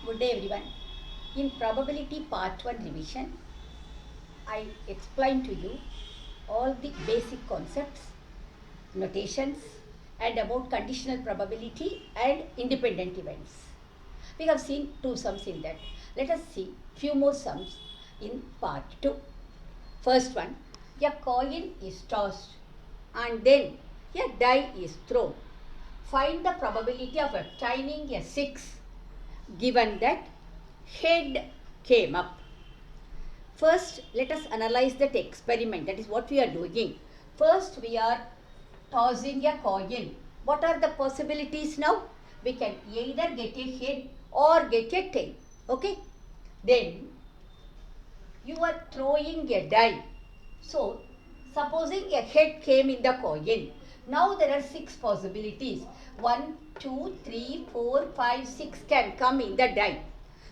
Good day everyone. In probability part 1 revision, I explained to you all the basic concepts, notations and about conditional probability and independent events. We have seen 2 sums in that. Let us see few more sums in part 2. First one, a coin is tossed and then a die is thrown. Find the probability of obtaining a 6 given that head came up. First, let us analyze that experiment. That is what we are doing. First, we are tossing a coin. What are the possibilities now? We can either get a head or get a tail. Okay? Then, you are throwing a die. So, supposing a head came in the coin. Now there are 6 possibilities. 1, 2, 3, 4, 5, 6 can come in the die.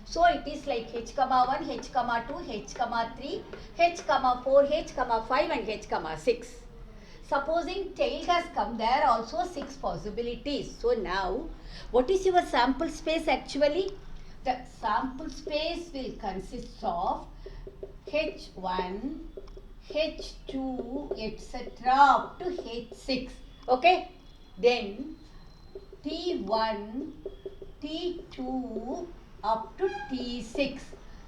So it is like h, 1, h, 2, h, 3, h, 4, h, 5 and h, 6. Supposing tail has come, there are also 6 possibilities. So now, what is your sample space actually? The sample space will consist of h1, h2, etc. up to h6. Okay? Then T1, T2 up to T6.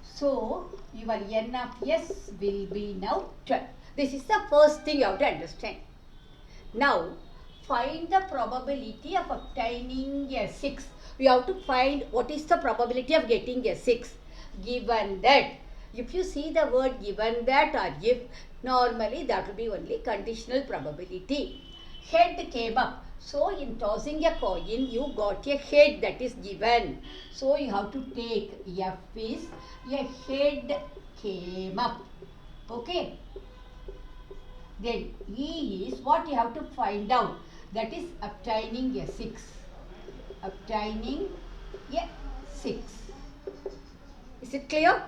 So, your N of S will be now 12. This is the first thing you have to understand. Now, find the probability of obtaining a 6. We have to find what is the probability of getting a 6. Given that, if you see the word given that or if, normally that will be only conditional probability. Head came up. So, in tossing a coin, you got a head that is given. So, you have to take F is a head came up. Okay. Then E is what you have to find out. That is obtaining a 6. Obtaining a 6. Is it clear?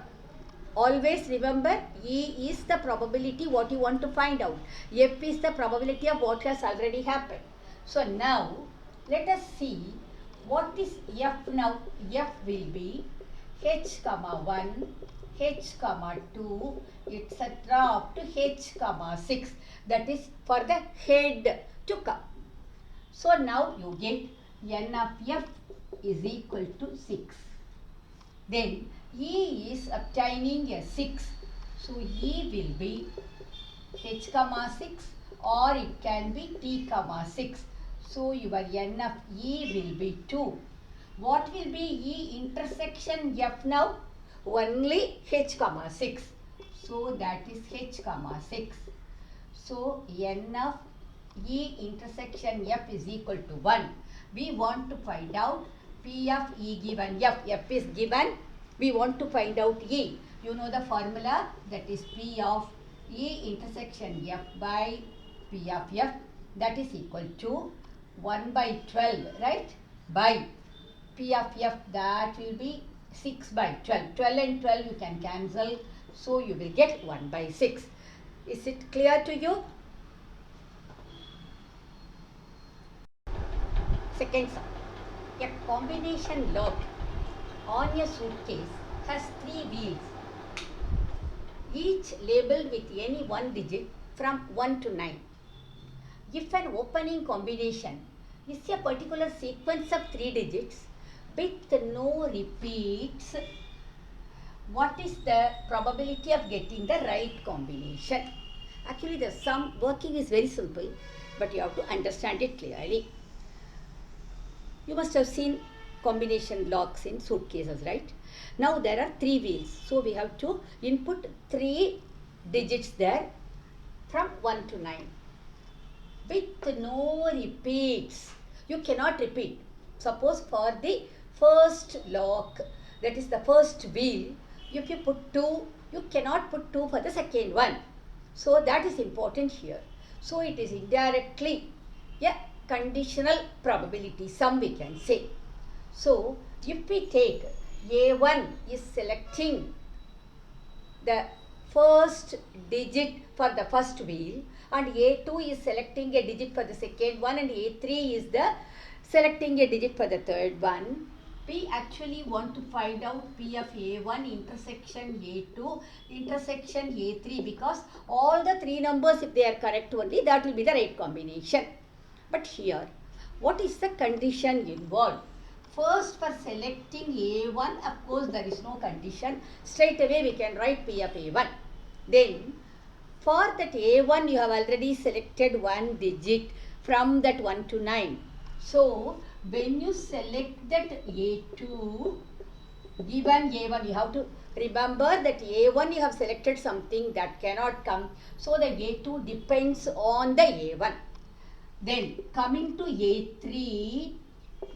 Always remember, E is the probability what you want to find out. F is the probability of what has already happened. So now, let us see what is F now. F will be h, 1, h, 2, etc. up to h, 6. That is for the head to come. So now you get N of F is equal to 6. Then E is obtaining a 6. So E will be h, 6 or it can be t, 6. So your N of E will be 2. What will be E intersection F now? Only h, 6. So that is h, 6. So N of E intersection F is equal to 1. We want to find out P of E given F. F is given. We want to find out E. You know the formula, that is P of E intersection F by P of F, that is equal to 1 by 12, right? By P of F, that will be 6 by 12. 12 and 12 you can cancel. So you will get 1 by 6. Is it clear to you? Second sum. A combination lock on a suitcase has 3 wheels, each labeled with any one digit from 1 to 9. If an opening combination is a particular sequence of 3 digits with no repeats, what is the probability of getting the right combination? Actually, the sum working is very simple, but you have to understand it clearly. You must have seen combination locks in suitcases, right? Now there are 3 wheels. So we have to input 3 digits there from 1 to 9. With no repeats. You cannot repeat. Suppose for the first lock, that is the first wheel, if you put 2, you cannot put 2 for the second one. So that is important here. So it is indirectly a conditional probability sum, we can say. So if we take A1 is selecting the first digit for the first wheel and A2 is selecting a digit for the second one and A3 is the selecting a digit for the third one, We actually want to find out P of A1 intersection A2 intersection A3, because all the three numbers, if they are correct only, that will be the right combination. But here, what is the condition involved? First, for selecting A1, of course, there is no condition. Straight away, we can write P of A1. Then, for that A1, you have already selected one digit from that 1 to 9. So, when you select that A2, given A1, you have to remember that A1 you have selected something that cannot come. So, the A2 depends on the A1. Then, coming to A3,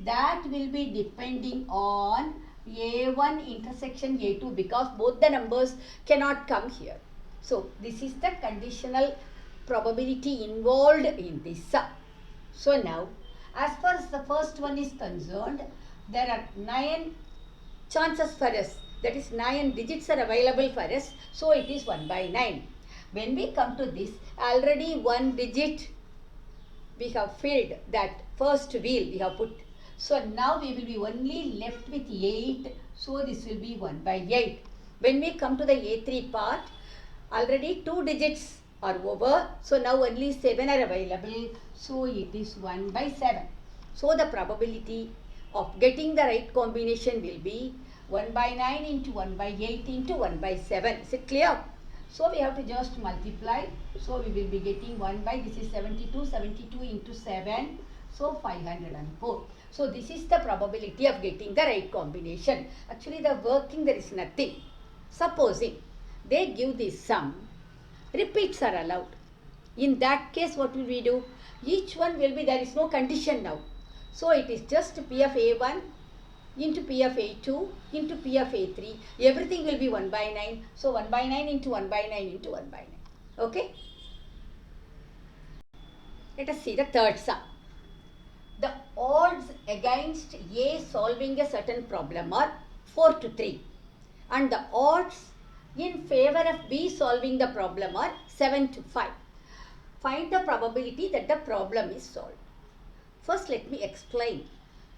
that will be depending on A1 intersection A2, because both the numbers cannot come here. So, this is the conditional probability involved in this sum. So, now, as far as the first one is concerned, there are 9 chances for us. That is 9 digits are available for us. So, it is 1 by 9. When we come to this, already one digit we have filled, that first wheel we have put. So, now we will be only left with 8. So, this will be 1 by 8. When we come to the A3 part, already 2 digits are over. So, now only 7 are available. So, it is 1 by 7. So, the probability of getting the right combination will be 1 by 9 into 1 by 8 into 1 by 7. Is it clear? So, we have to just multiply. So, we will be getting 1 by, this is 72, 72 into 7. So, 504. So, this is the probability of getting the right combination. Actually, the working, there is nothing. Supposing they give this sum, repeats are allowed. In that case, what will we do? Each one will be, there is no condition now. So, it is just P of A1 into P of A2 into P of A3. Everything will be 1 by 9. So, 1 by 9 into 1 by 9 into 1 by 9. Okay? Let us see the third sum. The odds against A solving a certain problem are 4 to 3. And the odds in favor of B solving the problem are 7 to 5. Find the probability that the problem is solved. First, let me explain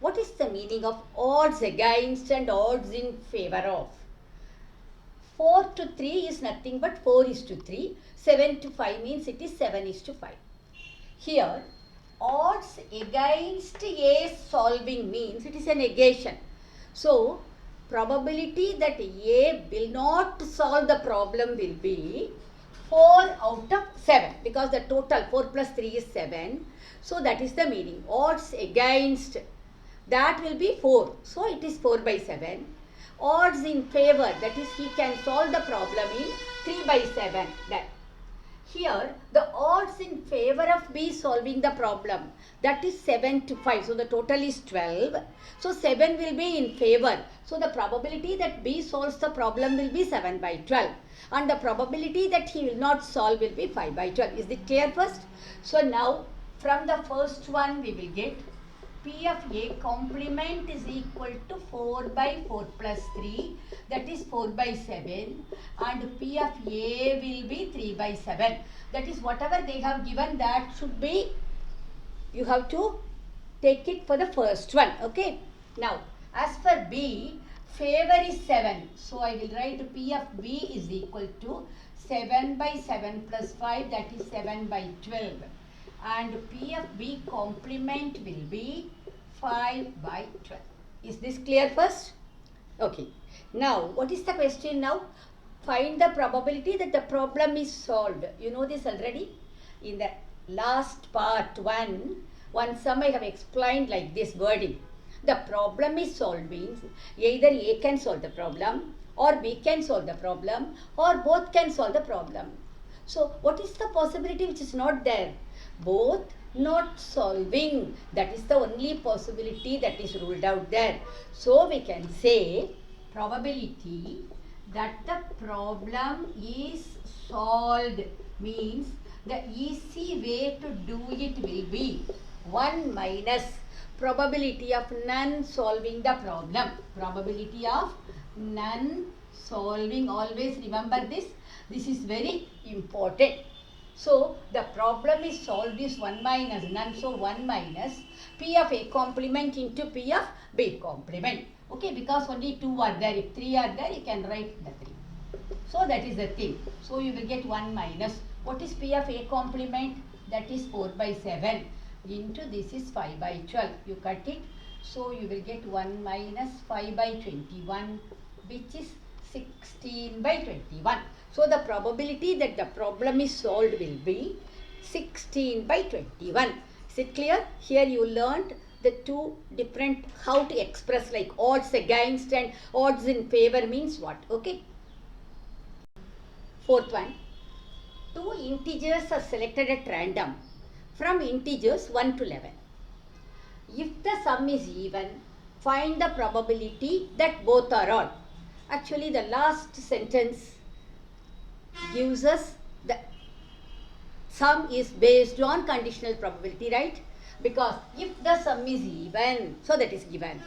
what is the meaning of odds against and odds in favor of. 4 to 3 is nothing but 4 is to 3. 7 to 5 means it is 7 is to 5. Here, odds against A solving means it is a negation. So, probability that A will not solve the problem will be 4 out of 7, because the total 4 plus 3 is 7. So, that is the meaning. Odds against, that will be 4. So, it is 4 by 7. Odds in favor, that is he can solve the problem in 3 by 7. That. Here, the odds in favor of B solving the problem, that is 7 to 5. So, the total is 12. So, 7 will be in favor. So, the probability that B solves the problem will be 7 by 12. And the probability that he will not solve will be 5 by 12. Is it clear first? So, now from the first one we will get P of A complement is equal to 4 by 4 plus 3, that is 4 by 7, and P of A will be 3 by 7. That is whatever they have given, that should be, you have to take it for the first one. Okay. Now, as for B, favor is 7. So, I will write P of B is equal to 7 by 7 plus 5, that is 7 by 12. And P of B complement will be 5 by 12. Is this clear first? Okay. Now, what is the question now? Find the probability that the problem is solved. You know this already? In the last part 1, one sum I have explained like this wording. The problem is solved means either A can solve the problem, or B can solve the problem, or both can solve the problem. So, what is the possibility which is not there? Both not solving. That is the only possibility that is ruled out there. So, we can say probability that the problem is solved means the easy way to do it will be 1 minus probability of none solving the problem. Probability of none solving, always remember this. This is very important. So, the problem is solved is 1 minus none. So, 1 minus P of A complement into P of B complement. Okay, because only 2 are there. If 3 are there, you can write the 3. So that is the thing. So you will get 1 minus. What is P of A complement? That is 4 by 7 into this is 5 by 12. You cut it. So you will get 1 minus 5 by 21, which is 16 by 21. So the probability that the problem is solved will be 16 by 21. Is it clear? Here you learned the two different how to express, like odds against and odds in favor means what. Okay. Fourth one, two integers are selected at random from integers 1 to 11. If the sum is even, find the probability that both are odd. Actually, the last sentence gives us the sum is based on conditional probability, right? Because if the sum is even, so that is given.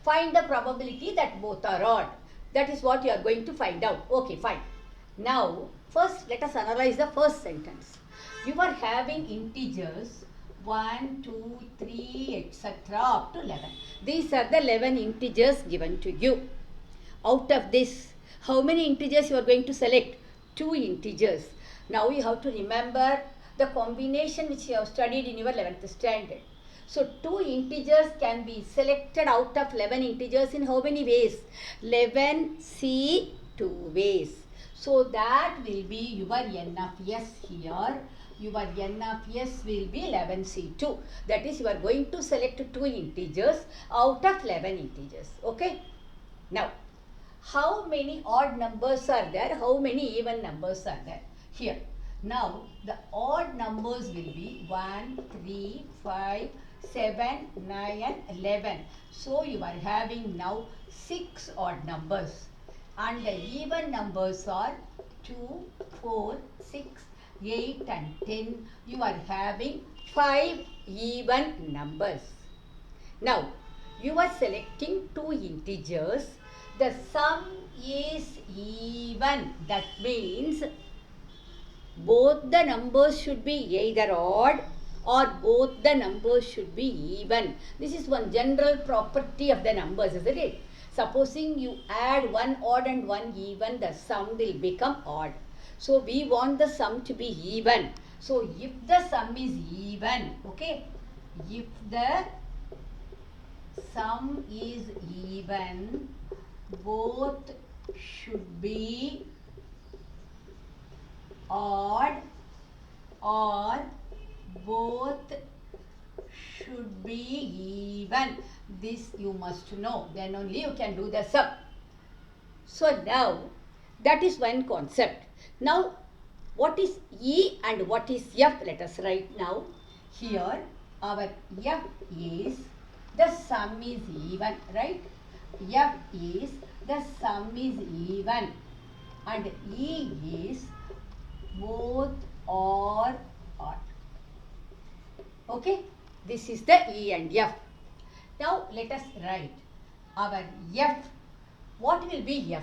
Find the probability that both are odd. That is what you are going to find out. Okay, fine. Now, first let us analyze the first sentence. You are having integers 1, 2, 3, etc. up to 11. These are the 11 integers given to you. Out of this, how many integers you are going to select? 2 integers. Now you have to remember the combination which you have studied in your 11th standard. So 2 integers can be selected out of 11 integers in how many ways? 11C 2 ways. So that will be your n of s here. Your n of s will be 11C2. That is, you are going to select 2 integers out of 11 integers. Okay. Now, how many odd numbers are there? How many even numbers are there? Here. Now, the odd numbers will be 1, 3, 5, 7, 9 and 11. So, you are having now 6 odd numbers. And the even numbers are 2, 4, 6, 8 and 10. You are having 5 even numbers. Now, you are selecting 2 integers. The sum is even. That means both the numbers should be either odd or both the numbers should be even. This is one general property of the numbers, isn't it? Supposing you add one odd and one even, the sum will become odd. So we want the sum to be even. So if the sum is even, okay, if the sum is even, both should be odd or both should be even. This you must know. Then only you can do the sum. So now that is one concept. Now what is E and what is F? Let us write now. Here our F is the sum is even, right? F is the sum is even and E is both or odd. Okay, this is the E and F. Now let us write our F. What will be F?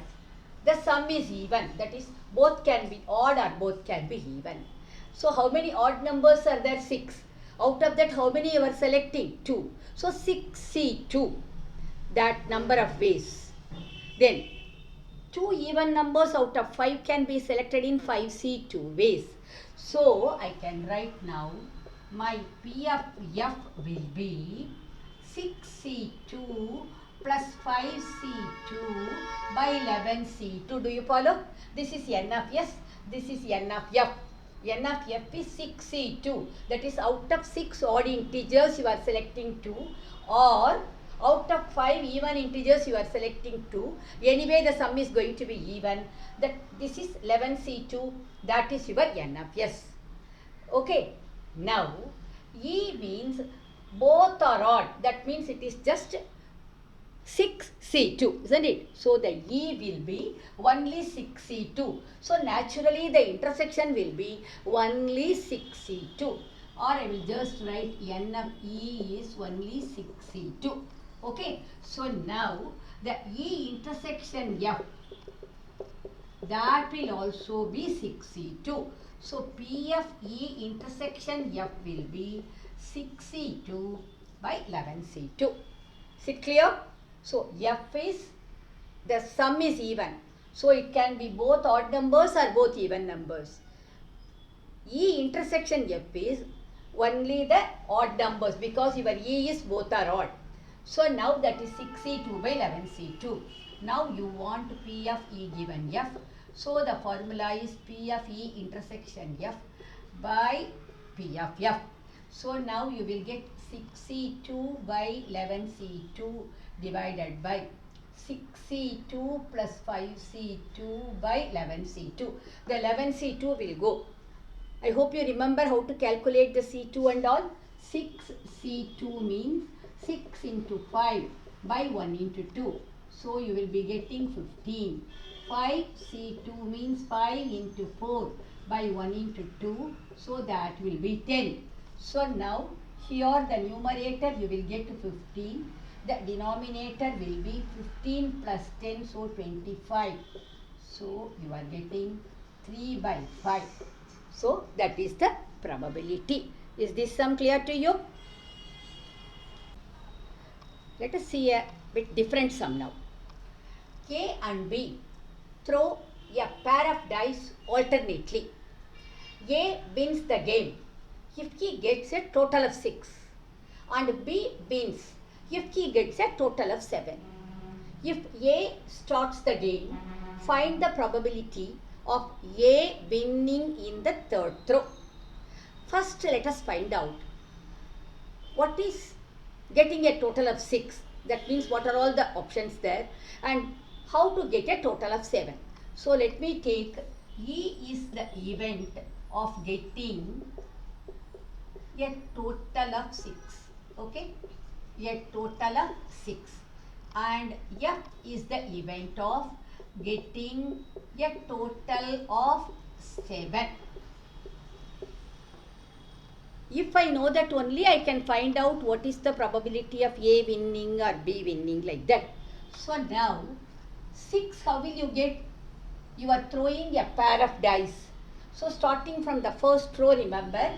The sum is even, that is both can be odd or both can be even. So how many odd numbers are there? 6. Out of that, how many you are selecting? 2. So 6C2, that number of ways. Then 2 even numbers out of 5 can be selected in 5C2 ways. So I can write now my P of F will be 6C2 plus 5C2 by 11C2. Do you follow? This is n of S. This is n of F. N of F is 6C2. That is, out of 6 odd integers you are selecting 2, or out of 5 even integers you are selecting 2. Anyway, the sum is going to be even. That this is 11C2. That is your n of S. Okay. Now, E means both are odd. That means it is just 6C2, isn't it? So the E will be only 6C2. So naturally the intersection will be only 6C2. Or I will just write n of E is only 6C2. Okay. So now the E intersection F, that will also be 6C2. So P of E intersection F will be 6C2 by 11C2. Is it clear? So F is, the sum is even. So it can be both odd numbers or both even numbers. E intersection F is only the odd numbers because your E is both are odd. So now that is 6C2 by 11C2. Now you want P of E given F. So the formula is P of E intersection F by P of F. So now you will get 6C2 by 11C2 divided by 6C2 plus 5C2 by 11C2. The 11C2 will go. I hope you remember how to calculate the C2 and all. 6C2 means 6 into 5 by 1 into 2. So you will be getting 15. 5C2 means 5 into 4 by 1 into 2. So that will be 10. So now here the numerator you will get 15. The denominator will be 15 plus 10, so 25. So you are getting 3 by 5. So that is the probability. Is this sum clear to you? Let us see a bit different sum now. A and B throw a pair of dice alternately. A wins the game if he gets a total of 6 and B wins if he gets a total of 7. If A starts the game, find the probability of A winning in the third throw. First, let us find out what is getting a total of 6. That means what are all the options there and how to get a total of 7. So let me take E is the event of getting a total of 6. Okay, a total of 6, and F is the event of getting a total of 7. If I know that only, I can find out what is the probability of A winning or B winning, like that. So now 6, how will you get? You are throwing a pair of dice. So starting from the first row, remember,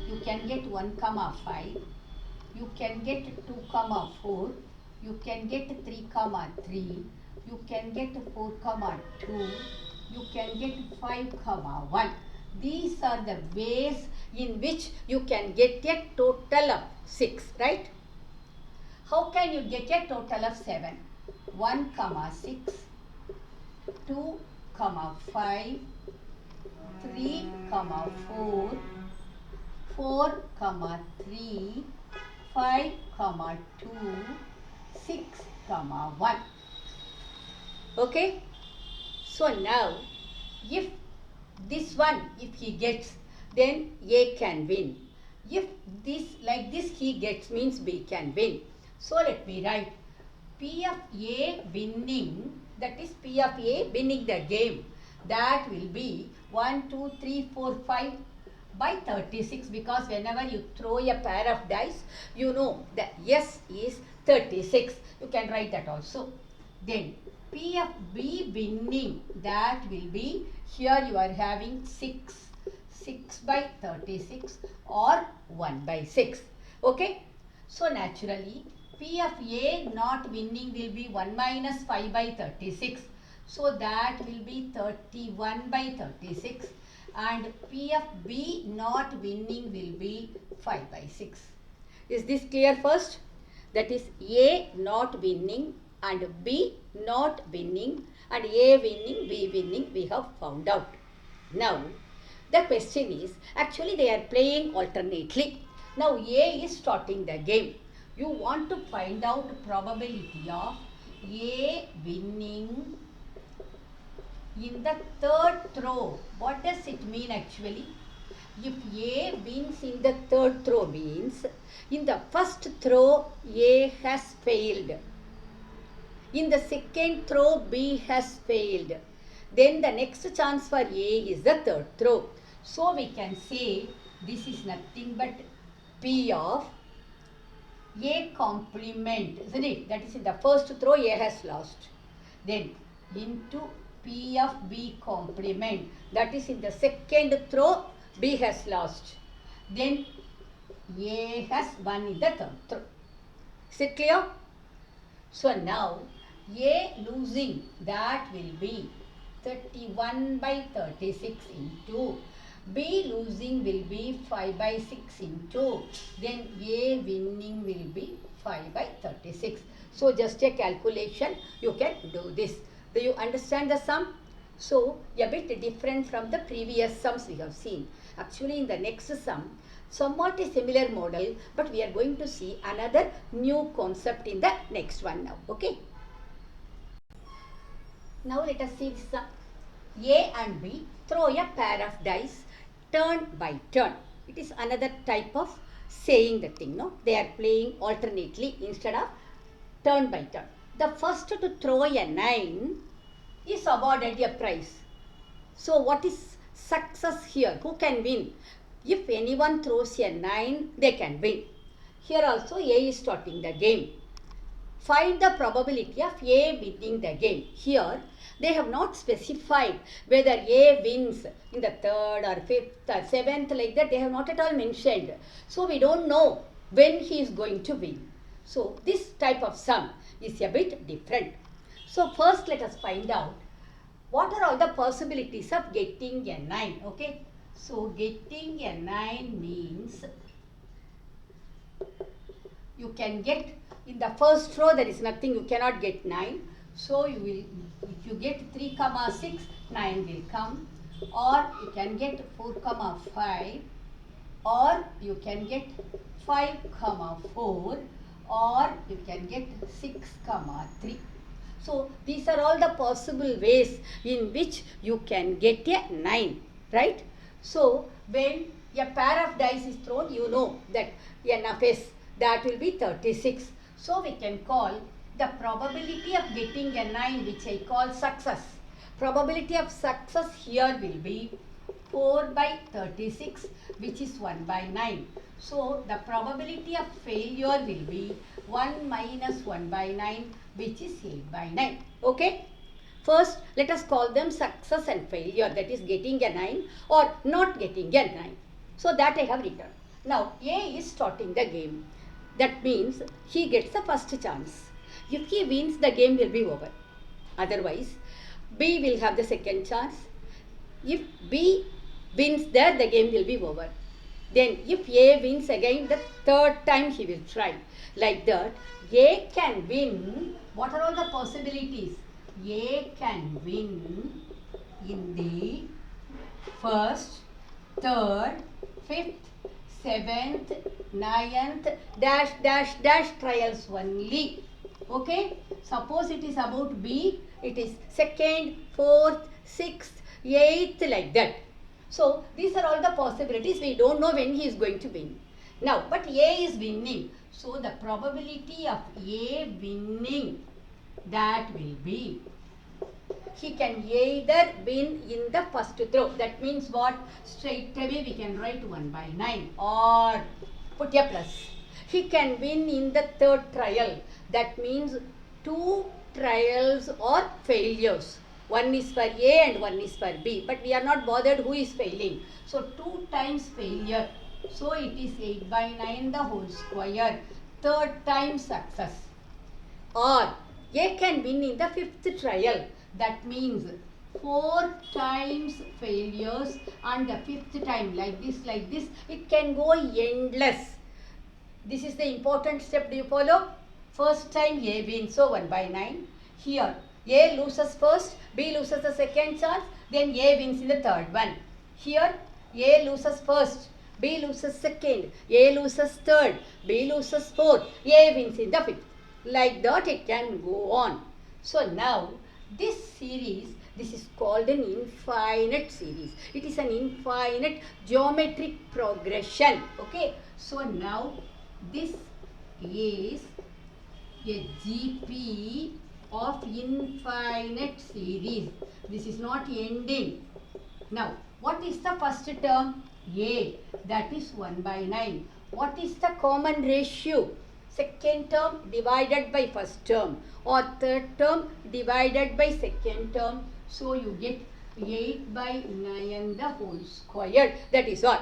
you can get 1, 5. You can get 2, 4. You can get 3, 3. You can get 4, 2. You can get 5, 1. These are the ways in which you can get a total of 6, right? How can you get a total of 7? 1, 6, 2, 5, 3, 4, 4, 3, 5, 2, 6, 1. Okay? So now, if this one, if he gets, then A can win. If this, like this he gets, means B can win. So let me write P of A winning, that is P of A winning the game. That will be 1, 2, 3, 4, 5 by 36, because whenever you throw a pair of dice, you know that S is 36. You can write that also. Then P of B winning, that will be, here you are having 6 by 36 or 1 by 6. Okay. So naturally, P of A not winning will be 1 minus 5 by 36. So that will be 31 by 36. And P of B not winning will be 5 by 6. Is this clear first? That is A not winning and B not winning and A winning, B winning, we have found out. Now, the question is, actually they are playing alternately. Now A is starting the game. You want to find out probability of A winning in the third throw. What does it mean actually? If A wins in the third throw means, in the first throw A has failed. In the second throw B has failed. Then the next chance for A is the third throw. So we can say this is nothing but P of A complement, isn't it? That is, in the first throw A has lost. Then into P of B complement, that is, in the second throw B has lost. Then A has won in the third throw. Is it clear? So now A losing, that will be 31 by 36 into B losing will be 5 by 6 into then A winning will be 5 by 36. So just a calculation, you can do this. Do you understand the sum? So a bit different from the previous sums we have seen. Actually in the next sum, somewhat a similar model, but we are going to see another new concept in the next one now. Okay. Now let us see this sum. A and B throw a pair of dice turn by turn. It is another type of saying the thing, no? They are playing alternately instead of turn by turn. The first to throw a 9 is awarded a prize. So what is success here? Who can win? If anyone throws a 9, they can win. Here also A is starting the game. Find the probability of A winning the game. Here they have not specified whether A wins in the 3rd or 5th or 7th, like that they have not at all mentioned. So we don't know when he is going to win. So this type of sum is a bit different. So first let us find out what are all the possibilities of getting a 9. Okay. So getting a 9 means you can get in the first row there is nothing, you cannot get 9. So you will, if you get 3, 6, 9 will come, or you can get 4, 5, or you can get 5, 4, or you can get 6, 3. So these are all the possible ways in which you can get a 9, right? So when a pair of dice is thrown, you know that NFS, that will be 36. So we can call the probability of getting a 9, which I call success. Probability of success here will be 4 by 36, which is 1 by 9. So the probability of failure will be 1 minus 1 by 9, which is 8 by 9. Okay. First, let us call them success and failure, that is getting a 9 or not getting a 9. So that I have written. Now A is starting the game. That means he gets the first chance. If he wins, the game will be over. Otherwise, B will have the second chance. If B wins there, the game will be over. Then if A wins again, the third time he will try. Like that, A can win. What are all the possibilities? A can win in the first, third, fifth, 7th, 9th, dash trials only. Okay. Suppose it is about B, it is 2nd, 4th, 6th, 8th, like that. So these are all the possibilities. We don't know when he is going to win. Now, but A is winning. So the probability of A winning, that will be, he can either win in the first throw. That means what? Straight away we can write 1 by 9 or put a plus. He can win in the third trial. That means 2 trials or failures. One is for A and one is for B. But we are not bothered who is failing. So 2 times failure. So it is 8 by 9 the whole square. Third time success. Or A can win in the 5th trial. That means 4 times failures and the 5th time, like this, it can go endless. This is the important step. Do you follow? First time A wins, so 1 by 9. Here A loses first, B loses the second chance, then A wins in the third one. Here A loses first, B loses second, A loses third, B loses fourth, A wins in the fifth. Like that it can go on. So now this series, this is called an infinite series. It is an infinite geometric progression. Okay. So now this is a GP of infinite series. This is not ending. Now, what is the first term? A, that is 1 by 9. What is the common ratio? Second term divided by first term, or third term divided by second term. So you get 8 by 9 the whole square. That is all.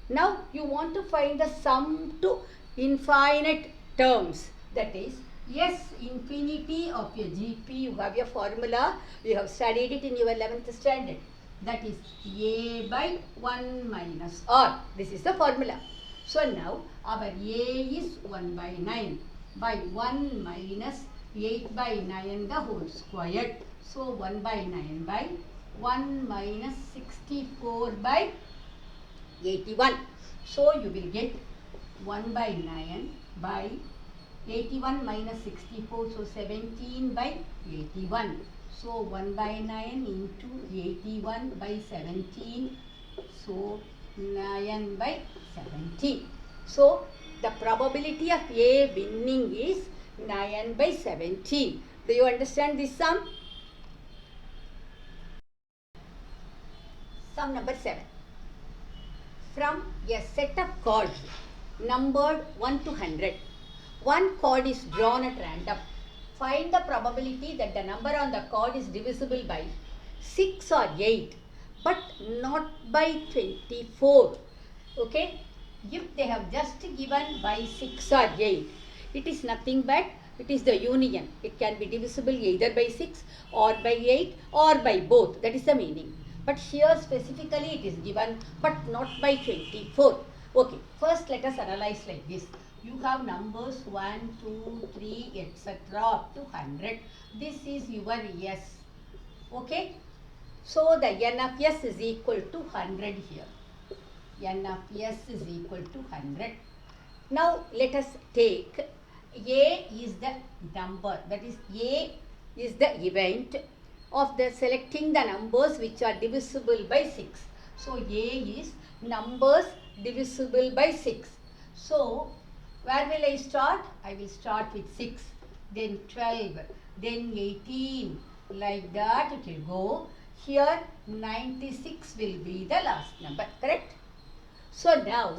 Now you want to find the sum to infinite terms. That is, Yes, infinity of your GP, you have your formula, you have studied it in your 11th standard. That is A by 1 minus R. This is the formula. So now our A is 1 by 9 by 1 minus 8 by 9 the whole squared. So 1 by 9 by 1 minus 64 by 81. So you will get 1 by 9 by 81 minus 64, so 17 by 81. So 1 by 9 into 81 by 17, so 9 by 17. So the probability of A winning is 9 by 17. Do you understand this sum? Sum number 7. From a set of cards numbered 1 to 100, one card is drawn at random. Find the probability that the number on the card is divisible by 6 or 8, but not by 24. Okay? If they have just given by 6 or 8, it is nothing but it is the union. It can be divisible either by 6 or by 8 or by both. That is the meaning. But here specifically it is given but not by 24. Okay, first let us analyze like this. You have numbers 1, 2, 3, etc. up to 100. This is your S. Okay. So the N of S is equal to 100 here. N of S is equal to 100. Now let us take A is the number. That is A is the event of the selecting the numbers which are divisible by 6. So A is numbers divisible by 6. So where will I start? I will start with 6, then 12, then 18, like that it will go. Here 96 will be the last number, correct? So now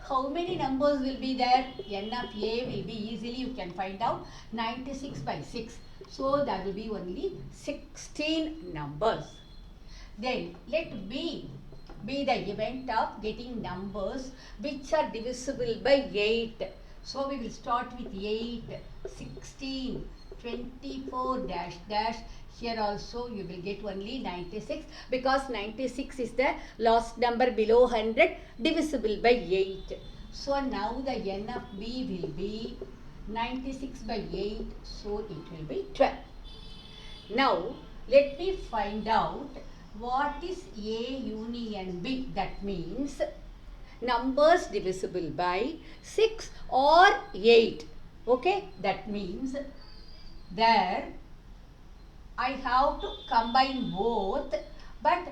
how many numbers will be there? N of A will be easily you can find out 96 by 6. So there will be only 16 numbers. Then let B be the event of getting numbers which are divisible by 8. So we will start with 8, 16, 24 dash dash. Here also you will get only 96 because 96 is the last number below 100 divisible by 8. So now the N of B will be 96 by 8, so it will be 12. Now let me find out what is A union B. That means numbers divisible by 6 or 8. Okay, that means there I have to combine both, but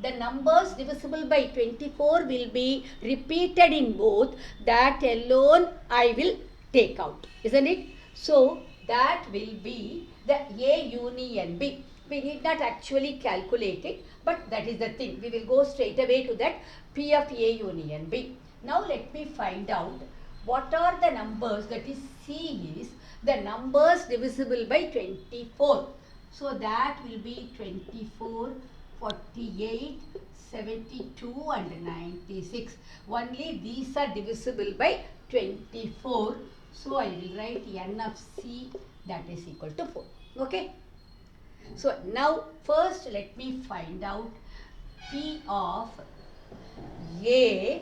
the numbers divisible by 24 will be repeated in both. That alone I will take out, isn't it? So that will be the A union B. We need not actually calculate it, but that is the thing. We will go straight away to that P of A union B. Now let me find out what are the numbers, that is C is the numbers divisible by 24. So that will be 24, 48, 72 and 96. Only these are divisible by 24. So I will write N of C, that is equal to 4. Okay. So now first let me find out P of A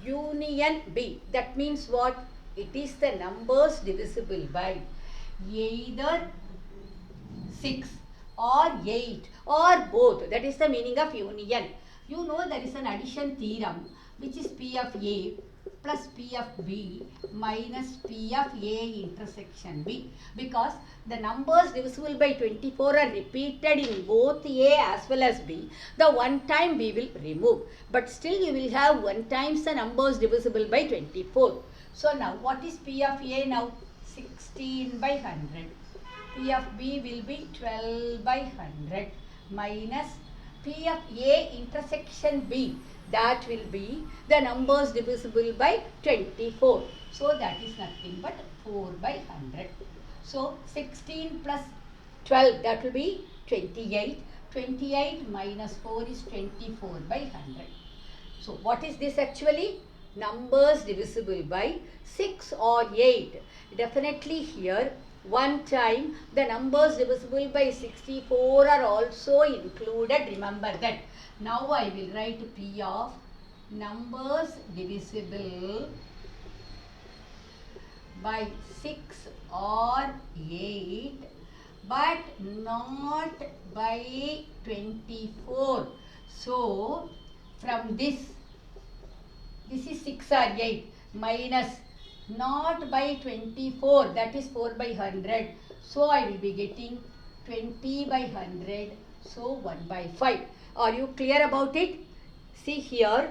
union B. That means what? It is the numbers divisible by either 6 or 8 or both. That is the meaning of union. You know there is an addition theorem which is P of A plus P of B minus P of A intersection B, because the numbers divisible by 24 are repeated in both A as well as B. The one time we will remove, but still you will have 1 times the numbers divisible by 24. So now what is P of A now? 16 by 100. P of B will be 12 by 100 minus P of A intersection B. That will be the numbers divisible by 24. So that is nothing but 4 by 100. So 16 plus 12, that will be 28. 28 minus 4 is 24 by 100. So what is this actually? numbers divisible by 6 or 8. Definitely here one time the numbers divisible by 64 are also included. Remember that. Now I will write P of numbers divisible by 6 or 8 but not by 24. So from this is 6 or 8 minus not by 24, that is 4 by 100. So I will be getting 20 by 100, so 1 by 5. Are you clear about it? See here,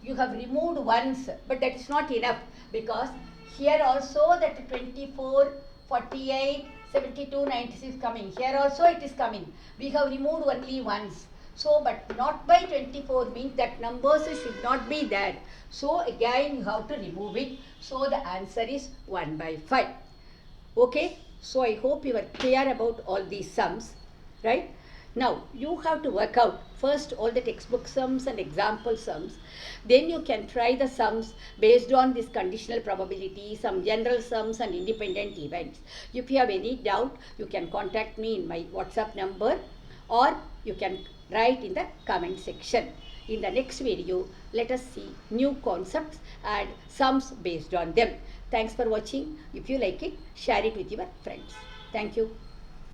you have removed ones, but that is not enough, because here also that 24, 48, 72, 96 coming. Here also it is coming. We have removed only ones. So, but not by 24 means that numbers should not be there. So, again you have to remove it. So, the answer is 1 by 5. Okay. So, I hope you are clear about all these sums. Right. Now, you have to work out first all the textbook sums and example sums. Then you can try the sums based on this conditional probability, some general sums and independent events. If you have any doubt, you can contact me in my WhatsApp number, or you can write in the comment section. In the next video, let us see new concepts and sums based on them. Thanks for watching. If you like it, share it with your friends. Thank you.